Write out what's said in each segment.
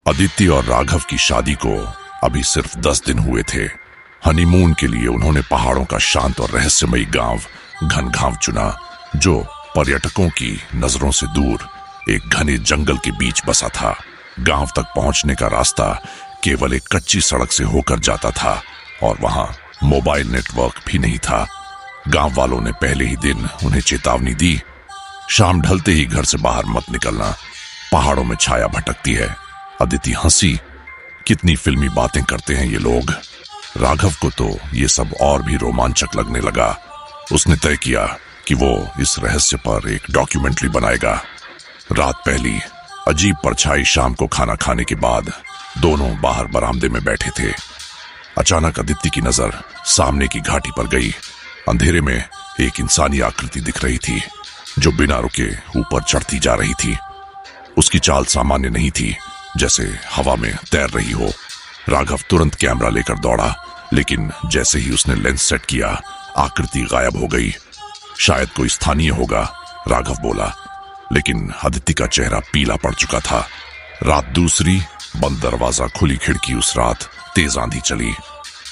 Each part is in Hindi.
अदिति और राघव की शादी को अभी सिर्फ 10 दिन हुए थे। हनीमून के लिए उन्होंने पहाड़ों का शांत और रहस्यमयी गांव घनघाव चुना, जो पर्यटकों की नजरों से दूर एक घने जंगल के बीच बसा था। गांव तक पहुंचने का रास्ता केवल एक कच्ची सड़क से होकर जाता था और वहां मोबाइल नेटवर्क भी नहीं था। गांव वालों ने पहले ही दिन उन्हें चेतावनी दी, शाम ढलते ही घर से बाहर मत निकलना, पहाड़ों में छाया भटकती है। अदिति हंसी, कितनी फिल्मी बातें करते हैं ये लोग। राघव को तो ये सब और भी रोमांचक लगने लगा। उसने तय किया कि वो इस रहस्य पर एक डॉक्यूमेंट्री बनाएगा। रात पहली, अजीब परछाई शाम को खाना खाने के बाद दोनों बाहर बरामदे में बैठे थे। अचानक अदिति की नजर सामने की घाटी पर गई। अंधेरे में एक इंसानी आकृति दिख रही थी, जो बिना रुके ऊपर चढ़ती जा रही थी। उसकी चाल सामान्य नहीं थी, जैसे हवा में तैर रही हो। राघव तुरंत कैमरा लेकर दौड़ा, लेकिन जैसे ही उसने लेंस सेट किया, आकृति गायब हो गई। शायद कोई स्थानीय होगा, राघव बोला, लेकिन अदिति का चेहरा पीला पड़ चुका था। रात दूसरी, बंद दरवाजा, खुली खिड़की। उस रात तेज आंधी चली।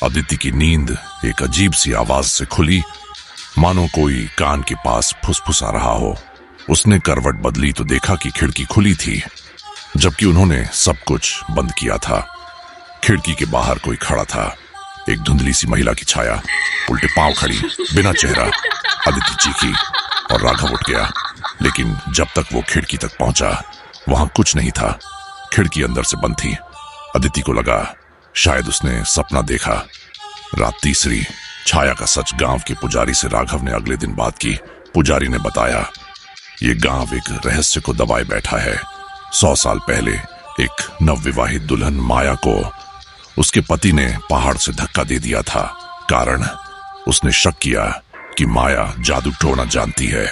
अदिति की नींद एक अजीब सी आवाज से खुली, मानो कोई कान के पास फुसफुसा रहा हो। उसने करवट बदली तो देखा कि खिड़की खुली थी, जबकि उन्होंने सब कुछ बंद किया था। खिड़की के बाहर कोई खड़ा था, एक धुंधली सी महिला की छाया, उल्टे पांव खड़ी, बिना चेहरा। अदिति चीखी और राघव उठ गया, लेकिन जब तक वो खिड़की तक पहुंचा, वहां कुछ नहीं था। खिड़की अंदर से बंद थी। अदिति को लगा शायद उसने सपना देखा। रात तीसरी, छाया का सच गांव के पुजारी से राघव ने अगले दिन बात की। पुजारी ने बताया, ये गांव एक रहस्य को दबाए बैठा है। 100 साल पहले एक नवविवाहित दुल्हन माया को उसके पति ने पहाड़ से धक्का दे दिया था। कारण, उसने शक किया कि माया जादू टोना जानती है।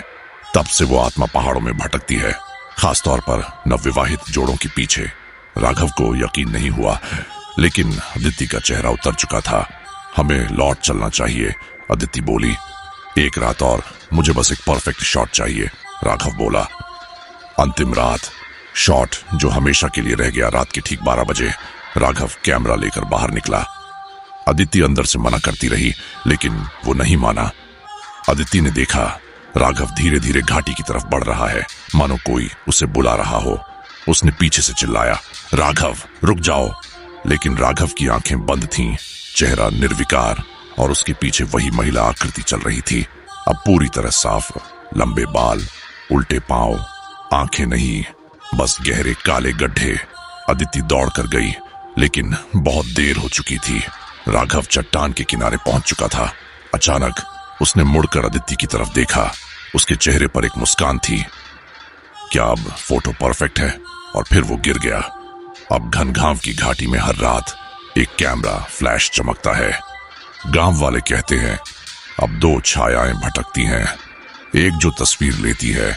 तब से वो आत्मा पहाड़ों में भटकती है, खासतौर पर नवविवाहित जोड़ों के पीछे। राघव को यकीन नहीं हुआ, लेकिन अदिति का चेहरा उतर चुका था। हमें लौट चलना चाहिए, अदिति बोली। एक रात और, मुझे बस एक परफेक्ट शॉट चाहिए, राघव बोला। अंतिम रात, शॉट जो हमेशा के लिए रह गया। रात के ठीक 12 बजे राघव कैमरा लेकर बाहर निकला। अदिति अंदर से मना करती रही, लेकिन वो नहीं माना। अदिति ने देखा राघव धीरे धीरे घाटी की तरफ बढ़ रहा है, मानो कोई उसे बुला रहा हो। उसने पीछे से चिल्लाया, राघव रुक जाओ। लेकिन राघव की आंखें बंद थीं, चेहरा निर्विकार, और उसके पीछे वही महिला आकृति चल रही थी, अब पूरी तरह साफ। लंबे बाल, उल्टे पांव, आंखें नहीं, बस गहरे काले गड्ढे। अदिति दौड़ कर गई, लेकिन बहुत देर हो चुकी थी। राघव चट्टान के किनारे पहुंच चुका था। अचानक उसने मुड़कर अदिति की तरफ देखा। उसके चेहरे पर एक मुस्कान थी। क्या अब फोटो परफेक्ट है? और फिर वो गिर गया। अब घनघाव की घाटी में हर रात एक कैमरा फ्लैश चमकता है। गांव वाले कहते हैं, अब 2 छायाएं भटकती हैं, एक जो तस्वीर लेती है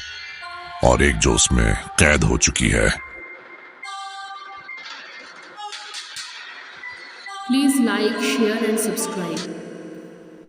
और एक जो उसमें कैद हो चुकी है। Please like, share and subscribe.